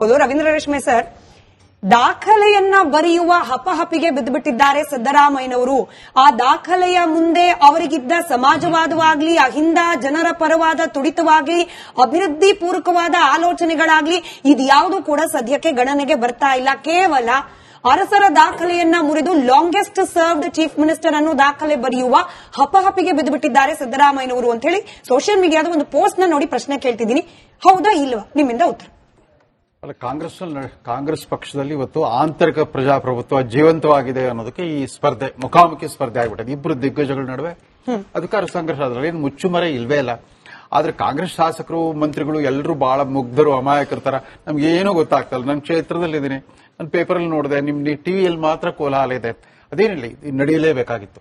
ರವೀಂದ್ರ ರೇಷ್ಮೆ ಸರ್, ದಾಖಲೆಯನ್ನ ಬರೆಯುವ ಹಪಹಪಿಗೆ ಬಿದ್ದುಬಿಟ್ಟಿದ್ದಾರೆ ಸಿದ್ದರಾಮಯ್ಯನವರು. ಆ ದಾಖಲೆಯ ಮುಂದೆ ಅವರಿಗಿದ್ದ ಸಮಾಜವಾದವಾಗ್ಲಿ, ಅಹಿಂದ ಜನರ ಪರವಾದ ತುಡಿತವಾಗ್ಲಿ, ಅಭಿವೃದ್ಧಿ ಪೂರಕವಾದ ಆಲೋಚನೆಗಳಾಗ್ಲಿ ಇದ್ಯಾವುದು ಕೂಡ ಸದ್ಯಕ್ಕೆ ಗಣನೆಗೆ ಬರ್ತಾ ಇಲ್ಲ. ಕೇವಲ ಅರಸರ ದಾಖಲೆಯನ್ನ ಮುರಿದು ಲಾಂಗೆಸ್ಟ್ ಸರ್ವ್ಡ್ ಚೀಫ್ ಮಿನಿಸ್ಟರ್ ಅನ್ನೋ ದಾಖಲೆ ಬರೆಯುವ ಹಪಹಪಿಗೆ ಬಿದ್ದುಬಿಟ್ಟಿದ್ದಾರೆ ಸಿದ್ದರಾಮಯ್ಯನವರು ಅಂತ ಹೇಳಿ ಸೋಷಿಯಲ್ ಮೀಡಿಯಾದ ಒಂದು ಪೋಸ್ಟ್ ನ ನೋಡಿ ಪ್ರಶ್ನೆ ಕೇಳ್ತಿದ್ದೀನಿ. ಹೌದಾ ಇಲ್ವಾ? ನಿಮ್ಮಿಂದ ಉತ್ತರ. ಅಲ್ಲ, ಕಾಂಗ್ರೆಸ್ ಪಕ್ಷದಲ್ಲಿ ಇವತ್ತು ಆಂತರಿಕ ಪ್ರಜಾಪ್ರಭುತ್ವ ಜೀವಂತವಾಗಿದೆ ಅನ್ನೋದಕ್ಕೆ ಈ ಸ್ಪರ್ಧೆ, ಮುಖಾಮುಖಿ ಸ್ಪರ್ಧೆ ಆಗಿಬಿಟ್ಟಿದೆ. ಇಬ್ಬರು ದಿಗ್ಗಜಗಳ ನಡುವೆ ಅಧಿಕಾರ ಸಂಘರ್ಷ. ಅದರಲ್ಲಿ ಏನು ಮುಚ್ಚುಮರೆ ಇಲ್ವೇ ಇಲ್ಲ. ಆದ್ರೆ ಕಾಂಗ್ರೆಸ್ ಶಾಸಕರು, ಮಂತ್ರಿಗಳು ಎಲ್ಲರೂ ಬಹಳ ಮುಗ್ಧರು, ಅಮಾಯಕರ ತರ. ನಮ್ಗೆ ಏನೂ ಗೊತ್ತಾಗ್ತಲ್ಲ. ನನ್ನ ಕ್ಷೇತ್ರದಲ್ಲಿದ್ದೀನಿ, ನನ್ನ ಪೇಪರಲ್ಲಿ ನೋಡಿದೆ, ನಿಮ್ ಟಿವಿಯಲ್ಲಿ ಮಾತ್ರ ಕೋಲಾಹಲ ಇದೆ. ಅದೇನಿಲ್ಲ, ಇದು ನಡೀಲೇಬೇಕಾಗಿತ್ತು.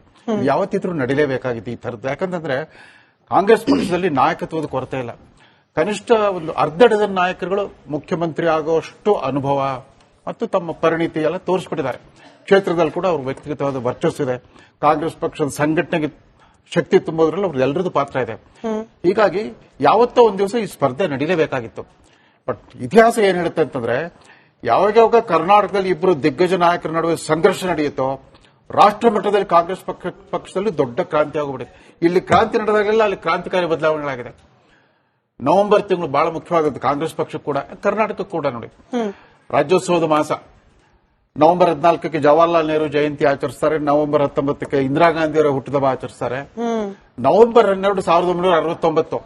ಯಾವತ್ತಿದ್ರೂ ನಡೀಲೇಬೇಕಾಗಿತ್ತು ಈ ಥರದ್ದು. ಯಾಕಂತಂದ್ರೆ ಕಾಂಗ್ರೆಸ್ ಪಕ್ಷದಲ್ಲಿ ನಾಯಕತ್ವದ ಕೊರತೆ ಇಲ್ಲ. ಕನಿಷ್ಠ ಒಂದು ಅರ್ಧ ಡಜನ್ ನಾಯಕರುಗಳು ಮುಖ್ಯಮಂತ್ರಿ ಆಗುವಷ್ಟು ಅನುಭವ ಮತ್ತು ತಮ್ಮ ಪರಿಣಿತಿ ಎಲ್ಲ ತೋರಿಸ್ಬಿಟ್ಟಿದ್ದಾರೆ. ಕ್ಷೇತ್ರದಲ್ಲಿ ಕೂಡ ಅವ್ರ ವ್ಯಕ್ತಿಗತವಾದ ವರ್ಚಸ್ಸಿದೆ. ಕಾಂಗ್ರೆಸ್ ಪಕ್ಷದ ಸಂಘಟನೆಗೆ ಶಕ್ತಿ ತುಂಬೋದ್ರಲ್ಲಿ ಅವ್ರದ್ದು ಎಲ್ಲರದ್ದು ಪಾತ್ರ ಇದೆ. ಹೀಗಾಗಿ ಯಾವತ್ತೋ ಒಂದ್ ದಿವಸ ಈ ಸ್ಪರ್ಧೆ ನಡೀಲೇಬೇಕಾಗಿತ್ತು. ಬಟ್ ಇತಿಹಾಸ ಏನ್ ಹೇಳುತ್ತೆ ಅಂತಂದ್ರೆ, ಯಾವಾಗ ಕರ್ನಾಟಕದಲ್ಲಿ ಇಬ್ಬರು ದಿಗ್ಗಜ ನಾಯಕರ ನಡುವೆ ಸಂಘರ್ಷ ನಡೆಯುತ್ತೋ, ರಾಷ್ಟ್ರ ಮಟ್ಟದಲ್ಲಿ ಕಾಂಗ್ರೆಸ್ ಪಕ್ಷದಲ್ಲಿ ದೊಡ್ಡ ಕ್ರಾಂತಿ ಆಗೋಗ್ಬಿಡುತ್ತೆ. ಇಲ್ಲಿ ಕ್ರಾಂತಿ ನಡೆದಾಗಲೆಲ್ಲ ಅಲ್ಲಿ ಕ್ರಾಂತಿಕಾರಿ ಬದಲಾವಣೆಗಳಾಗಿದೆ. ನವೆಂಬರ್ ತಿಂಗಳು ಬಹಳ ಮುಖ್ಯವಾದದ್ದು ಕಾಂಗ್ರೆಸ್ ಪಕ್ಷಕ್ಕೆ ಕೂಡ, ಕರ್ನಾಟಕಕ್ಕೆ ಕೂಡ. ನೋಡಿ, ರಾಜ್ಯೋತ್ಸವದ ಮಾಸ. ನವೆಂಬರ್ 14ಕ್ಕೆ ಜವಾಹರ್ಲಾಲ್ ನೆಹರು ಜಯಂತಿ ಆಚರಿಸ್ತಾರೆ. ನವೆಂಬರ್ 19ಕ್ಕೆ ಇಂದಿರಾ ಗಾಂಧಿಯವರ ಹುಟ್ಟುಹಬ್ಬ ಆಚರಿಸ್ತಾರೆ. ನವೆಂಬರ್ 12, 1969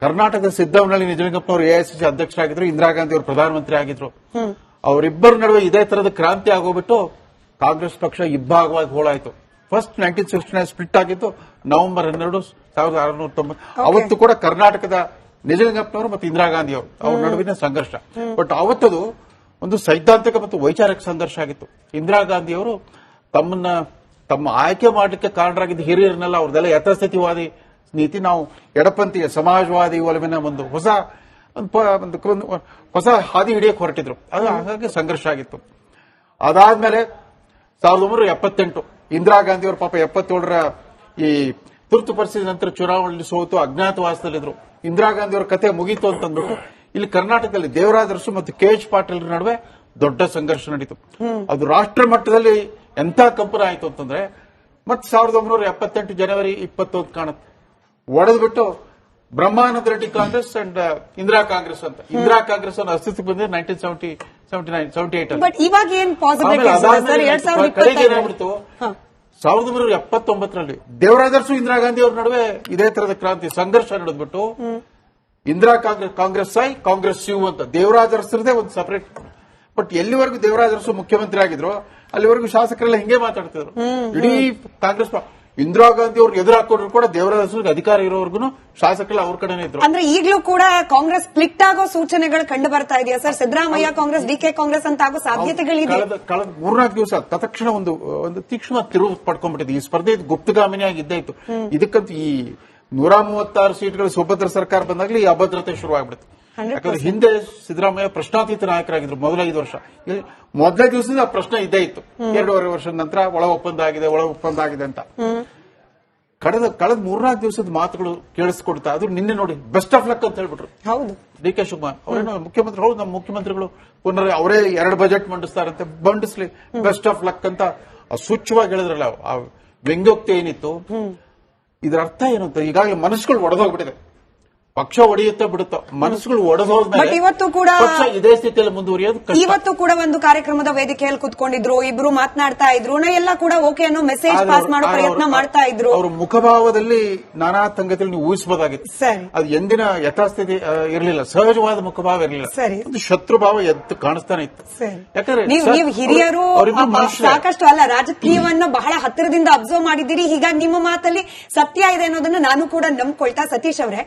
ಕರ್ನಾಟಕದ ಸಿದ್ದಮ್ಮನಹಳ್ಳಿ ನಿಜಲಿಂಗಪ್ಪನವರು ಎಐಸಿಸಿ ಅಧ್ಯಕ್ಷರಾಗಿದ್ರು, ಇಂದಿರಾ ಗಾಂಧಿ ಅವರು ಪ್ರಧಾನಮಂತ್ರಿ ಆಗಿದ್ರು. ಅವರಿಬ್ಬರ ನಡುವೆ ಇದೇ ತರದ ಕ್ರಾಂತಿ ಆಗೋಗ್ಬಿಟ್ಟು ಕಾಂಗ್ರೆಸ್ ಪಕ್ಷ ಇಬ್ಬಾಗವಾಗಿ ಹೋಳಾಯಿತು. ಫಸ್ಟ್ 1969 ಸ್ಪ್ಲಿಟ್ ಆಗಿದ್ದು ನವೆಂಬರ್ 12, 1690. ಅವತ್ತು ಕೂಡ ಕರ್ನಾಟಕದ ನಿಜಲಿಂಗಪ್ಪನವರು ಮತ್ತು ಇಂದಿರಾ ಗಾಂಧಿ ಅವರು ಅವ್ರ ನಡುವಿನ ಸಂಘರ್ಷ. ಬಟ್ ಅವತ್ತದು ಒಂದು ಸೈದ್ಧಾಂತಿಕ ಮತ್ತು ವೈಚಾರಿಕ ಸಂಘರ್ಷ ಆಗಿತ್ತು. ಇಂದಿರಾ ಗಾಂಧಿ ಅವರು ತಮ್ಮ ಆಯ್ಕೆ ಮಾಡಲಿಕ್ಕೆ ಕಾರಣರಾಗಿದ್ದ ಹಿರಿಯರನ್ನೆಲ್ಲ ಅವ್ರದೆಲ್ಲ ಯಥಾಸ್ಥಿತಿವಾದಿ ನೀತಿ, ನಾವು ಎಡಪಂಥೀಯ ಸಮಾಜವಾದಿ ಒಲವಿನ ಒಂದು ಹೊಸ ಹಾದಿ ಹಿಡಿಯಕ್ಕೆ ಹೊರಟಿದ್ರು. ಅದು ಹಾಗಾಗಿ ಸಂಘರ್ಷ ಆಗಿತ್ತು. ಅದಾದ್ಮೇಲೆ 1978 ಇಂದಿರಾ ಗಾಂಧಿ ಅವರು ಪಾಪ 77ರ ಈ ತುರ್ತು ಪರಿಸ್ಥಿತಿ ನಂತರ ಚುನಾವಣೆಯಲ್ಲಿ ಸೋತು ಅಜ್ಞಾತವಾಸದಲ್ಲಿದ್ರು. ಇಂದಿರಾ ಗಾಂಧಿ ಅವರ ಕತೆ ಮುಗೀತು ಅಂತಂದ್ಬಿಟ್ಟು ಇಲ್ಲಿ ಕರ್ನಾಟಕದಲ್ಲಿ ದೇವರಾಜ ಅರಸು ಮತ್ತು KH ಪಾಟೀಲ್ ನಡುವೆ ದೊಡ್ಡ ಸಂಘರ್ಷ ನಡೀತು. ಅದು ರಾಷ್ಟ್ರ ಮಟ್ಟದಲ್ಲಿ ಎಂಥ ಕಂಪನ ಆಯಿತು ಅಂತಂದ್ರೆ, ಮತ್ತೆ 1978 ಜನವರಿ 21 ಕಾಣುತ್ತೆ, ಒಡೆದ್ಬಿಟ್ಟು ಬ್ರಹ್ಮಾನಂದ ರೆಡ್ಡಿ ಕಾಂಗ್ರೆಸ್ ಅಂಡ್ ಇಂದಿರಾ ಕಾಂಗ್ರೆಸ್ ಅಂತ. ಇಂದಿರಾ ಕಾಂಗ್ರೆಸ್ ಅನ್ನು ಅಸ್ತಿತ್ವಕ್ಕೆ ಬಂದಿದೆ 1978 ಬಟ್ ಇವಾಗ ಏನ್ ಕಡೆಗೆ ಏನಾಗ್ಬಿಡ್ತು, 1979ರಲ್ಲಿ ದೇವರಾಜ ಅರಸು ಇಂದಿರಾ ಗಾಂಧಿ ಅವ್ರ ನಡುವೆ ಇದೇ ತರದ ಕ್ರಾಂತಿ ಸಂಘರ್ಷ ನಡೆದ್ಬಿಟ್ಟು ಇಂದಿರಾ ಕಾಂಗ್ರೆಸ್ ಕಾಂಗ್ರೆಸ್ ಯು ಅಂತ ದೇವರಾಜ ಅರಸರದೇ ಒಂದು ಸಪರೇಟ್. ಬಟ್ ಎಲ್ಲಿವರೆಗೂ ದೇವರಾಜ ಅರಸು ಮುಖ್ಯಮಂತ್ರಿ ಆಗಿದ್ರು ಅಲ್ಲಿವರೆಗೂ ಶಾಸಕರೆಲ್ಲ ಹಿಂಗೆ ಮಾತಾಡ್ತಿದ್ರು. ಇಡೀ ಕಾಂಗ್ರೆಸ್ ಇಂದಿರಾ ಗಾಂಧಿ ಅವ್ರಿಗೆ ಎದುರು ಹಾಕೊಂಡ್ರು ಕೂಡ ದೇವರಾಜ ಅರಸರಿಗೆ ಅಧಿಕಾರ ಇರೋವರೆಗೂ ಶಾಸಕರೆಲ್ಲ ಅವ್ರ ಕಡೆನೇ ಇದ್ರು. ಅಂದ್ರೆ ಈಗಲೂ ಕೂಡ ಕಾಂಗ್ರೆಸ್ ಸ್ಪ್ಲಿಟ್ ಆಗೋ ಸೂಚನೆಗಳು ಕಂಡು ಬರ್ತಾ ಇದೆಯಾ ಸರ್? ಸಿದ್ದರಾಮಯ್ಯ ಕಾಂಗ್ರೆಸ್, DK ಕಾಂಗ್ರೆಸ್ ಅಂತ ಆಗೋ ಸಾಧ್ಯತೆಗಳಿದೆ. ಕಳೆದ 3-4 ದಿವಸ ತಕ್ಷಣ ಒಂದು ತೀಕ್ಷ್ಣ ತಿರುವು ಪಡ್ಕೊಂಡ್ಬಿಟ್ಟಿದೆ. ಈ ಸ್ಪರ್ಧೆ ಗುಪ್ತಗಾಮಿನಿಯಾಗಿ ಇದ್ದೇ ಇತ್ತು. ಇದಕ್ಕಂತ ಈ 136 ಸೀಟ್ಗಳ ಸುಭದ್ರ ಸರ್ಕಾರ ಬಂದಾಗಲೇ ಈ ಅಭದ್ರತೆ ಶುರುವಾಗ್ಬಿಡುತ್ತೆ. ಯಾಕಂದ್ರೆ ಹಿಂದೆ ಸಿದ್ದರಾಮಯ್ಯ ಪ್ರಶ್ನಾತೀತ ನಾಯಕರಾಗಿದ್ರು ಮೊದಲ 5 ವರ್ಷ. ಮೊದಲೇ ದಿವಸದಿಂದ ಆ ಪ್ರಶ್ನೆ ಇದ್ದೇ ಇತ್ತು. 2.5 ವರ್ಷದ ನಂತರ ಒಳ ಒಪ್ಪಂದ ಆಗಿದೆ ಅಂತ. ಕಳೆದ 3-4 ದಿವಸದ ಮಾತುಗಳು ಕೇಳಿಸ್ಕೊಡ್ತಾ, ಅದು ನಿನ್ನೆ ನೋಡಿ ಬೆಸ್ಟ್ ಆಫ್ ಲಕ್ ಅಂತ ಹೇಳ್ಬಿಟ್ರು. ಹೌದು, DK ಶಿವಕುಮಾರ್ ಅವರೇನೋ ಮುಖ್ಯಮಂತ್ರಿ, ಹೌದು ನಮ್ಮ ಮುಖ್ಯಮಂತ್ರಿಗಳು ಪುನರ್ ಅವರೇ 2 ಬಜೆಟ್ ಮಂಡಿಸ್ತಾರಂತೆ, ಮಂಡಿಸ್ಲಿ ಬೆಸ್ಟ್ ಆಫ್ ಲಕ್ ಅಂತ ಸೂಚ್ಯವಾಗಿ ಹೇಳಿದ್ರಲ್ಲ. ಆ ವ್ಯಂಗ್ಯೋಕ್ತಿ ಏನಿತ್ತು, ಇದರ ಅರ್ಥ ಏನು ಅಂತ ಈಗಾಗಲೇ ಮನಸ್ಸುಗಳು ಒಡೆದೋಗ್ಬಿಟ್ಟಿದೆ. ಪಕ್ಷ ಒಡೆಯುತ್ತೆ ಬಿಡುತ್ತೋ, ಮನಸ್ಸುಗಳು ಒಡೆದೋದ್ಮೇಲೆ ಇವತ್ತು ಕೂಡ ಇದೇ ಸ್ಥಿತಿಯಲ್ಲಿ ಮುಂದುವರಿಯೋದು. ಇವತ್ತು ಕೂಡ ಒಂದು ಕಾರ್ಯಕ್ರಮದ ವೇದಿಕೆಯಲ್ಲಿ ಕುತ್ಕೊಂಡಿದ್ರು, ಇಬ್ರು ಮಾತನಾಡ್ತಾ ಇದ್ರು, ಎಲ್ಲ ಕೂಡ ಓಕೆ ಅನ್ನೋ ಮೆಸೇಜ್ ಪಾಸ್ ಮಾಡೋ ಪ್ರಯತ್ನ ಮಾಡ್ತಾ ಇದ್ರು. ಅವ್ರ ಮುಖಭಾವದಲ್ಲಿ ನಾನಾ ಸಂಗತಿಯಲ್ಲಿ ನೀವು ಊಹಿಸಬಹುದಾಗಿತ್ತು. ಅದು ಎಂದಿನ ಯಥಾಸ್ಥಿತಿ ಇರಲಿಲ್ಲ, ಸಹಜವಾದ ಮುಖಭಾವ ಇರಲಿಲ್ಲ, ಒಂದು ಶತ್ರುಭಾವ ಎದ್ದು ಕಾಣಿಸ್ತಾನೆ ಇತ್ತು. ಯಾಕಂದ್ರೆ ನೀವು ಹಿರಿಯರು ಸಾಕಷ್ಟು ಅಲ್ಲ ರಾಜಕೀಯವನ್ನು ಬಹಳ ಹತ್ತಿರದಿಂದ ಅಬ್ಸರ್ವ್ ಮಾಡಿದ್ದೀರಿ. ಹೀಗಾಗಿ ನಿಮ್ಮ ಮಾತಲ್ಲಿ ಸತ್ಯ ಇದೆ ಅನ್ನೋದನ್ನ ನಾನು ಕೂಡ ನಂಬ್ಕೊಳ್ತಾ, ಸತೀಶ್ ಅವರೇ,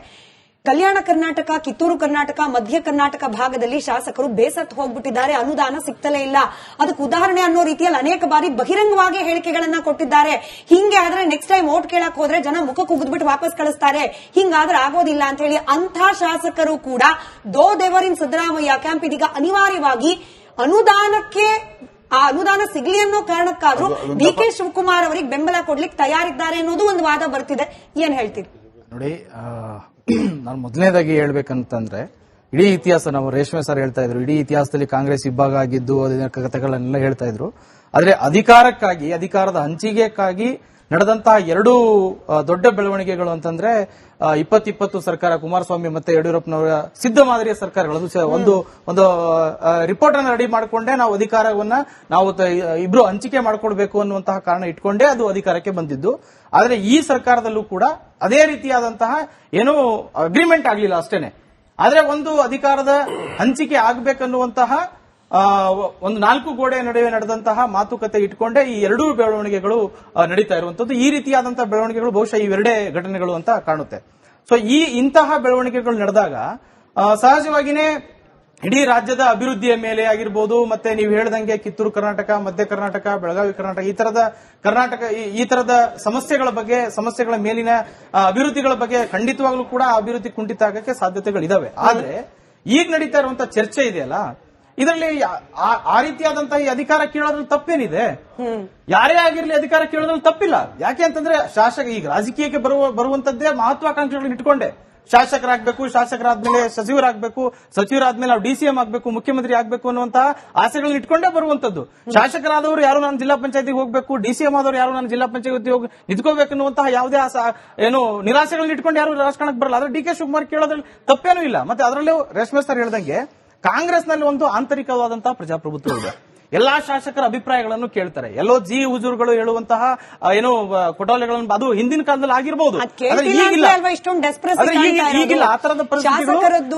ಕಲ್ಯಾಣ ಕರ್ನಾಟಕ, ಕಿತ್ತೂರು ಕರ್ನಾಟಕ, ಮಧ್ಯ ಕರ್ನಾಟಕ ಭಾಗದಲ್ಲಿ ಶಾಸಕರು ಬೇಸತ್ತು ಹೋಗ್ಬಿಟ್ಟಿದ್ದಾರೆ, ಅನುದಾನ ಸಿಗ್ತಲೇ ಇಲ್ಲ. ಅದಕ್ಕೆ ಉದಾಹರಣೆ ಅನ್ನೋ ರೀತಿಯಲ್ಲಿ ಅನೇಕ ಬಾರಿ ಬಹಿರಂಗವಾಗಿ ಹೇಳಿಕೆಗಳನ್ನ ಕೊಟ್ಟಿದ್ದಾರೆ. ಹಿಂಗೆ ಆದ್ರೆ ನೆಕ್ಸ್ಟ್ ಟೈಮ್ ವೋಟ್ ಕೇಳಕ್ ಹೋದ್ರೆ ಜನ ಮುಖ ಕುಗ್ದ್ಬಿಟ್ಟು ವಾಪಸ್ ಕಳಿಸ್ತಾರೆ, ಹಿಂಗಾದ್ರೆ ಆಗೋದಿಲ್ಲ ಅಂತ ಹೇಳಿ ಅಂಥ ಶಾಸಕರು ಕೂಡ ದೋ ದೇವರ್ ಇನ್ ಸಿದ್ದರಾಮಯ್ಯ ಕ್ಯಾಂಪ್ ಇದೀಗ ಅನಿವಾರ್ಯವಾಗಿ ಆ ಅನುದಾನ ಸಿಗ್ಲಿ ಅನ್ನೋ ಕಾರಣಕ್ಕಾದ್ರೂ DK ಶಿವಕುಮಾರ್ ಅವರಿಗೆ ಬೆಂಬಲ ಕೊಡ್ಲಿಕ್ಕೆ ತಯಾರಿದ್ದಾರೆ ಅನ್ನೋದು ಒಂದು ವಾದ ಬರ್ತಿದೆ. ಏನ್ ಹೇಳ್ತೀರಿ? ನೋಡಿ, ನಾನು ಮೊದಲನೇದಾಗಿ ಹೇಳ್ಬೇಕಂತಂದ್ರೆ ಇಡೀ ಇತಿಹಾಸ, ನಾವು ರೇಷ್ಮೆ ಸರ್ ಹೇಳ್ತಾ ಇದ್ರು, ಇಡೀ ಇತಿಹಾಸದಲ್ಲಿ ಕಾಂಗ್ರೆಸ್ ಇಬ್ಬಾಗ ಆಗಿದ್ದು ಅದನ್ನ ಕಥೆಗಳನ್ನೆಲ್ಲ ಹೇಳ್ತಾ ಇದ್ರು. ಆದ್ರೆ ಅಧಿಕಾರಕ್ಕಾಗಿ, ಅಧಿಕಾರದ ಹಂಚಿಕೆಗಾಗಿ ನಡೆದಂತಹ ಎರಡು ದೊಡ್ಡ ಬೆಳವಣಿಗೆಗಳು ಅಂತಂದ್ರೆ 2020 ಸರ್ಕಾರ, ಕುಮಾರಸ್ವಾಮಿ ಮತ್ತೆ ಯಡಿಯೂರಪ್ಪನವರ ಸಿದ್ಧ ಮಾದರಿಯ ಸರ್ಕಾರಗಳು. ಒಂದು ರಿಪೋರ್ಟ್ ಅನ್ನು ರೆಡಿ ಮಾಡಿಕೊಂಡೇ ನಾವು ಅಧಿಕಾರವನ್ನ ನಾವು ಇಬ್ರು ಹಂಚಿಕೆ ಮಾಡಿಕೊಡ್ಬೇಕು ಅನ್ನುವಂತಹ ಕಾರಣ ಇಟ್ಕೊಂಡೇ ಅದು ಅಧಿಕಾರಕ್ಕೆ ಬಂದಿದ್ದು. ಆದ್ರೆ ಈ ಸರ್ಕಾರದಲ್ಲೂ ಕೂಡ ಅದೇ ರೀತಿಯಾದಂತಹ ಏನೂ ಅಗ್ರಿಮೆಂಟ್ ಆಗಲಿಲ್ಲ ಅಷ್ಟೇನೆ. ಆದ್ರೆ ಒಂದು ಅಧಿಕಾರದ ಹಂಚಿಕೆ ಆಗಬೇಕನ್ನುವಂತಹ ಒಂದು 4 ಗೋಡೆ ನಡುವೆ ನಡೆದಂತಹ ಮಾತುಕತೆ ಇಟ್ಕೊಂಡೇ ಈ ಎರಡೂ ಬೆಳವಣಿಗೆಗಳು ನಡೀತಾ ಇರುವಂತದ್ದು. ಈ ರೀತಿಯಾದಂತಹ ಬೆಳವಣಿಗೆಗಳು ಬಹುಶಃ ಇವೆರಡೇ ಘಟನೆಗಳು ಅಂತ ಕಾಣುತ್ತೆ. ಸೊ ಇಂತಹ ಬೆಳವಣಿಗೆಗಳು ನಡೆದಾಗ ಸಹಜವಾಗಿನೇ ಇಡೀ ರಾಜ್ಯದ ಅಭಿವೃದ್ಧಿಯ ಮೇಲೆ ಆಗಿರ್ಬೋದು, ಮತ್ತೆ ನೀವು ಹೇಳ್ದಂಗೆ ಕಿತ್ತೂರು ಕರ್ನಾಟಕ, ಮಧ್ಯ ಕರ್ನಾಟಕ, ಬೆಳಗಾವಿ ಕರ್ನಾಟಕ, ಈ ತರದ ಸಮಸ್ಯೆಗಳ ಮೇಲಿನ ಅಭಿವೃದ್ಧಿಗಳ ಬಗ್ಗೆ ಖಂಡಿತವಾಗ್ಲೂ ಕೂಡ ಅಭಿವೃದ್ಧಿ ಕುಂಠಿತ ಆಗಕ್ಕೆ ಸಾಧ್ಯತೆಗಳಿದಾವೆ. ಆದ್ರೆ ಈಗ ನಡೀತಾ ಇರುವಂತಹ ಚರ್ಚೆ ಇದೆಯಲ್ಲ, ಇದರಲ್ಲಿ ಆ ರೀತಿಯಾದಂತಹ ಈ ಅಧಿಕಾರ ಕೇಳೋದ್ರಲ್ಲಿ ತಪ್ಪೇನಿದೆ? ಯಾರೇ ಆಗಿರ್ಲಿ ಅಧಿಕಾರ ಕೇಳೋದ್ರಲ್ಲಿ ತಪ್ಪಿಲ್ಲ. ಯಾಕೆ ಅಂತಂದ್ರೆ ಈಗ ರಾಜಕೀಯಕ್ಕೆ ಬರುವಂತದ್ದೇ ಮಹತ್ವಾಕಾಂಕ್ಷೆಗಳನ್ನ ಇಟ್ಕೊಂಡೆ. ಶಾಸಕರಾಗಬೇಕು, ಶಾಸಕರಾದ್ಮೇಲೆ ಸಚಿವರಾಗಬೇಕು, ಸಚಿವರಾದ್ಮೇಲೆ ನಾವು DCM ಆಗಬೇಕು, ಮುಖ್ಯಮಂತ್ರಿ ಆಗಬೇಕು ಅನ್ನುವಂತಹ ಆಸೆಗಳನ್ನ ಇಟ್ಕೊಂಡೇ ಬರುವಂತದ್ದು. ಶಾಸಕರಾದವರು ಯಾರು ನಾನು ಜಿಲ್ಲಾ ಪಂಚಾಯತಿಗೆ ಹೋಗಬೇಕು, DCM ಆದವರು ಯಾರು ನಾನು ಜಿಲ್ಲಾ ಪಂಚಾಯತಿ ಹೋಗಿ ನಿಂತ್ಕೋಬೇಕು ಅನ್ನುವಂತಹ ಯಾವುದೇ ನಿರಾಸೆಗಳನ್ನ ಇಟ್ಕೊಂಡು ಯಾರು ರಾಜಕಾರಣಕ್ಕೆ ಬರಲ್ಲ. ಆದ್ರೆ DK ಶಿವಕುಮಾರ್ ಕೇಳೋದ್ರಲ್ಲಿ ತಪ್ಪೇನೂ ಇಲ್ಲ. ಮತ್ತೆ ಅದರಲ್ಲೂ ರೇಷ್ಮೆ ಸರ್ ಹೇಳ್ದಂಗೆ ಕಾಂಗ್ರೆಸ್ನಲ್ಲಿ ಒಂದು ಆಂತರಿಕವಾದಂತಹ ಪ್ರಜಾಪ್ರಭುತ್ವ ಇದೆ. ಎಲ್ಲಾ ಶಾಸಕರ ಅಭಿಪ್ರಾಯಗಳನ್ನು ಕೇಳ್ತಾರೆ. ಎಲ್ಲೋ ಹುಜೂರ್ಗಳು ಹೇಳುವಂತಹ ಕೊಟೋಲೆಗಳನ್ನು ಅದು ಹಿಂದಿನ ಕಾಲದಲ್ಲಿ ಆಗಿರಬಹುದು, ಈಗಿಲ್ಲ. ಆ ತರದ ಶಾಸಕರದ್ದು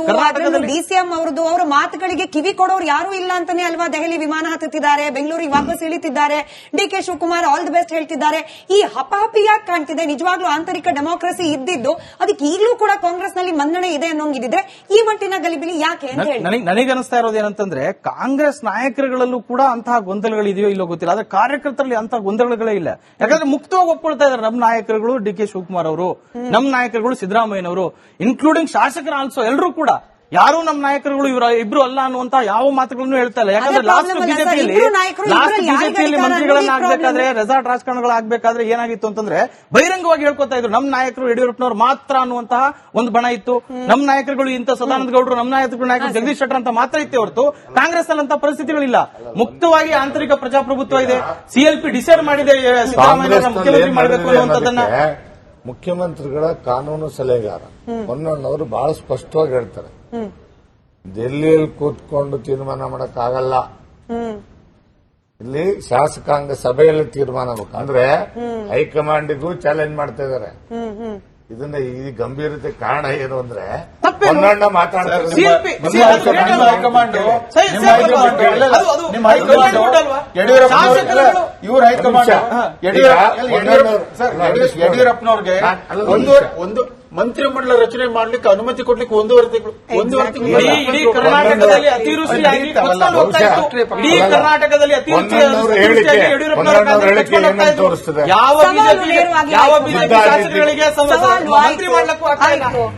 DCM ಅವರದ್ದು ಅವರ ಮಾತುಗಳಿಗೆ ಕಿವಿ ಕೊಡೋರು ಯಾರು ಇಲ್ಲ ಅಂತಾನೆ ಅಲ್ವಾ ದೆಹಲಿ ವಿಮಾನ ಹತ್ತುತ್ತಿದ್ದಾರೆ, ಬೆಂಗಳೂರಿಗೆ ವಾಪಸ್ ಇಳಿತಿದ್ದಾರೆ, DK Shivakumar all the best ಹೇಳ್ತಿದ್ದಾರೆ. ಈ ಹಪಾಹಪಿಯಾಗಿ ಕಾಣ್ತಿದೆ. ನಿಜವಾಗ್ಲೂ ಆಂತರಿಕ ಡೆಮೋಕ್ರಸಿ ಇದ್ದಿದ್ದು ಅದಕ್ಕೆ ಈಗಲೂ ಕೂಡ ಕಾಂಗ್ರೆಸ್ ನಲ್ಲಿ ಮನ್ನಣೆ ಇದೆ ಅನ್ನೋಂಗಿದ್ರೆ ಈ ಮಟ್ಟಿನ ಗಲಿಬಿಲಿ ಯಾಕೆ ಅಂತ ಹೇಳಿ ನನಗನ್ನಿಸ್ತಾ ಇರೋದು ಏನಂತಂದ್ರೆ, ಕಾಂಗ್ರೆಸ್ ನಾಯಕರುಗಳಲ್ಲೂ ಕೂಡ ಅಂತಹ ಗೊಂದಲಗಳಿದೆಯೋ ಇಲ್ಲೋ ಗೊತ್ತಿಲ್ಲ. ಆದ್ರೆ ಕಾರ್ಯಕರ್ತರಲ್ಲಿ ಅಂತಹ ಗೊಂದಲಗಳೇ ಇಲ್ಲ. ಯಾಕಂದ್ರೆ ಮುಕ್ತವಾಗಿ ಒಪ್ಕೊಳ್ತಾ ಇದ್ದಾರೆ ನಮ್ಮ ನಾಯಕರುಗಳು DK ಶಿವಕುಮಾರ್ ಅವರು, ನಮ್ಮ ನಾಯಕರುಗಳು ಸಿದ್ದರಾಮಯ್ಯನವರು, ಇನ್ಕ್ಲೂಡಿಂಗ್ ಶಾಸಕರು ಆಲ್ಸೋ. ಎಲ್ಲರೂ ಕೂಡ ಯಾರು ನಮ್ಮ ನಾಯಕರುಗಳು ಇಬ್ರು ಅಲ್ಲ ಅನ್ನುವಂತ ಯಾವ ಮಾತುಗಳನ್ನು ಹೇಳ್ತಾ ಇಲ್ಲ. ಯಾಕಂದ್ರೆ ಲಾಸ್ಟ್ ಬಿಜೆಪಿಯಲ್ಲಿ ಮಂತ್ರಿಗಳನ್ನಾಗಬೇಕಾದ್ರೆ, ರೆಸಾರ್ಟ್ ರಾಜಕಾರಣಗಳಾಗಬೇಕಾದ್ರೆ ಏನಾಗಿತ್ತು ಅಂತಂದ್ರೆ ಬಹಿರಂಗವಾಗಿ ಹೇಳ್ಕೊತಾ ಇದ್ರು ನಮ್ಮ ನಾಯಕರು ಯಡಿಯೂರಪ್ಪನವರು ಮಾತ್ರ ಅನ್ನುವಂತಹ ಒಂದು ಬಣ ಇತ್ತು. ನಮ್ಮ ನಾಯಕರುಗಳು ಇಂಥ ಸದಾನಂದ ಗೌಡರು, ನಮ್ಮ ನಾಯಕರು ಜಗದೀಶ್ ಶೆಟ್ಟರ್ ಅಂತ ಮಾತ್ರ ಇತ್ತು ಹೊರತು ಕಾಂಗ್ರೆಸ್ ನಲ್ಲಿ ಅಂತ ಪರಿಸ್ಥಿತಿಗಳಿಲ್ಲ. ಮುಕ್ತವಾಗಿ ಆಂತರಿಕ ಪ್ರಜಾಪ್ರಭುತ್ವ ಇದೆ. CLP ಡಿಸೈಡ್ ಮಾಡಿದೆ ಸಿದ್ದರಾಮಯ್ಯ ಮುಖ್ಯಮಂತ್ರಿ ಮಾಡಬೇಕು ಅನ್ನುವಂಥದ್ದನ್ನ. ಮುಖ್ಯಮಂತ್ರಿಗಳ ಕಾನೂನು ಸಲಹೆಗಾರ ಹೊನ್ನಣ್ಣವರು ಬಹಳ ಸ್ಪಷ್ಟವಾಗಿ ಹೇಳ್ತಾರೆ, ಡೆಲ್ಲಿಯಲ್ಲಿ ಕೂತ್ಕೊಂಡು ತೀರ್ಮಾನ ಮಾಡಕ್ಕಾಗಲ್ಲ, ಇಲ್ಲಿ ಶಾಸಕಾಂಗ ಸಭೆಯಲ್ಲಿ ತೀರ್ಮಾನ ಅಂದ್ರೆ ಹೈಕಮಾಂಡಿಗೂ ಚಾಲೆಂಜ್ ಮಾಡ್ತಾ ಇದ್ದಾರೆ. ಇದನ್ನ ಈ ಗಂಭೀರತೆ ಕಾರಣ ಏನು ಅಂದ್ರೆ ಹೊನ್ನಣ್ಣ ಮಾತಾಡ್ತಾರೆ. ಇವ್ರ ಹೈಕಮಾಂಡ್ ಯಡಿಯೂರಪ್ಪನವ್ರಿಗೆ ಒಂದು ಮಂತ್ರಿಮಂಡಲ ರಚನೆ ಮಾಡ್ಲಿಕ್ಕೆ ಅನುಮತಿ ಕೊಡ್ಲಿಕ್ಕೆ ಒಂದೂವರೆ ತಿಂಗಳು ಇಡೀ ಕರ್ನಾಟಕದಲ್ಲಿ ಅತಿವೃಷ್ಟಿಯಾಗಿ ಇಡೀ ಕರ್ನಾಟಕದಲ್ಲಿ ಯಾವ ಬಿಜೆಪಿ ಶಾಸಕರಿಗೆ ಮಂತ್ರಿ ಮಾಡ್ಲಿಕ್ಕೂ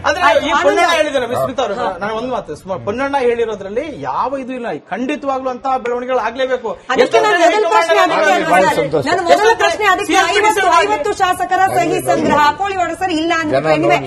ಅಂದ್ರೆ ಈ ಪೊನ್ನಣ್ಣ ಹೇಳಿದ್ದಾರೆ. ವಿಸ್ಮಿತ ಅವರು, ನಾನು ಒಂದು ಮಾತು, ಪೊನ್ನಣ್ಣ ಹೇಳಿರೋದ್ರಲ್ಲಿ ಯಾವ ಇದು ಇಲ್ಲ. ಖಂಡಿತವಾಗ್ಲೂ ಅಂತಹ ಬೆಳವಣಿಗೆಗಳು ಆಗ್ಲೇಬೇಕು. ನನ್ನ ಮೊದಲ ಪ್ರಶ್ನೆ ಅದಕ್ಕೆ 50 ಶಾಸಕರ ಸಹಿ ಸಂಗ್ರಹ ಕೋಳಿವಾಡ ಸರ್ ಇಲ್ಲ ಅಂದ್ರೆ